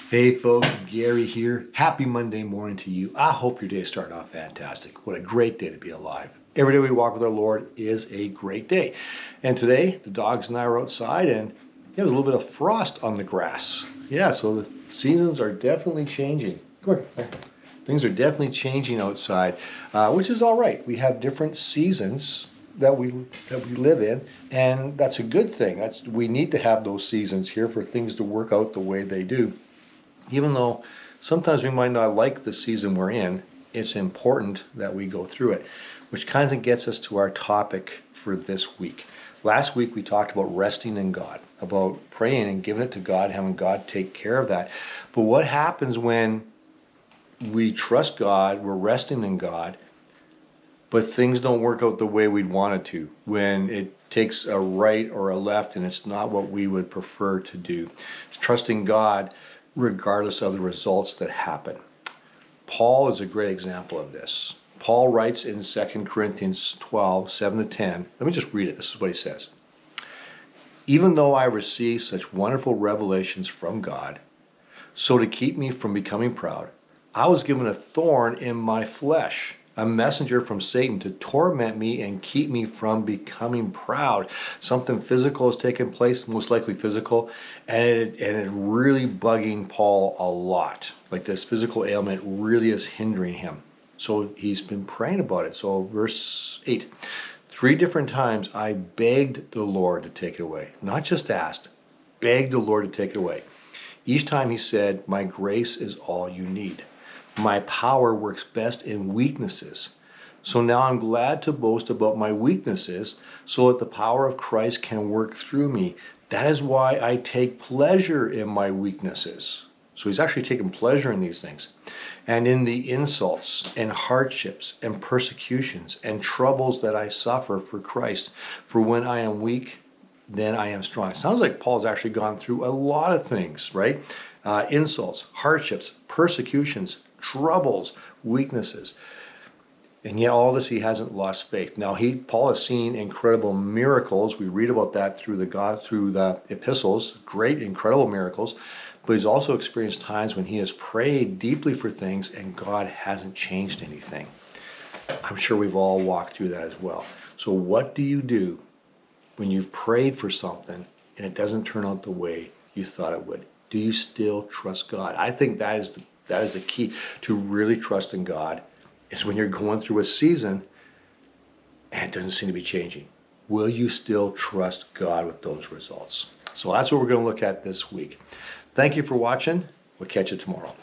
Hey folks, Gary here. Happy Monday morning to you. I hope your day is starting off fantastic. What a great day to be alive. Every day we walk with our Lord is a great day. And today, the dogs and I are outside and there's a little bit of frost on the grass. Yeah, so the seasons are definitely changing. Come on. Things are definitely changing outside, which is all right. We have different seasons that we live in, and that's a good thing. We need to have those seasons here for things to work out the way they do. Even though sometimes we might not like the season we're in, it's important that we go through it, which kind of gets us to our topic for this week. Last week we talked about resting in God, about praying and giving it to God, having God take care of that. But what happens when we trust God, we're resting in God, but things don't work out the way we'd want it to, when it takes a right or a left and it's not what we would prefer to do? It's trusting God regardless of the results that happen. Paul is a great example of this. Paul writes in 2 Corinthians 12, 7-10. Let me just read it. This is what he says. Even though I received such wonderful revelations from God, so to keep me from becoming proud, I was given a thorn in my flesh, a messenger from Satan to torment me and keep me from becoming proud. Something physical has taken place, most likely physical, and it's really bugging Paul a lot. Like this physical ailment really is hindering him. So he's been praying about it. So verse 8, 3 different times I begged the Lord to take it away. Not just asked, begged the Lord to take it away. Each time he said, my grace is all you need. My power works best in weaknesses. So now I'm glad to boast about my weaknesses so that the power of Christ can work through me. That is why I take pleasure in my weaknesses. So he's actually taking pleasure in these things. And in the insults and hardships and persecutions and troubles that I suffer for Christ. For when I am weak, then I am strong. It sounds like Paul's actually gone through a lot of things, right? Insults, hardships, persecutions, troubles, weaknesses. And yet all this, he hasn't lost faith. Now Paul has seen incredible miracles. We read about that through the epistles, great, incredible miracles. But he's also experienced times when he has prayed deeply for things and God hasn't changed anything. I'm sure we've all walked through that as well. So what do you do when you've prayed for something and it doesn't turn out the way you thought it would? Do you still trust God? I think that is the key to really trusting God, is when you're going through a season and it doesn't seem to be changing. Will you still trust God with those results? So that's what we're going to look at this week. Thank you for watching. We'll catch you tomorrow.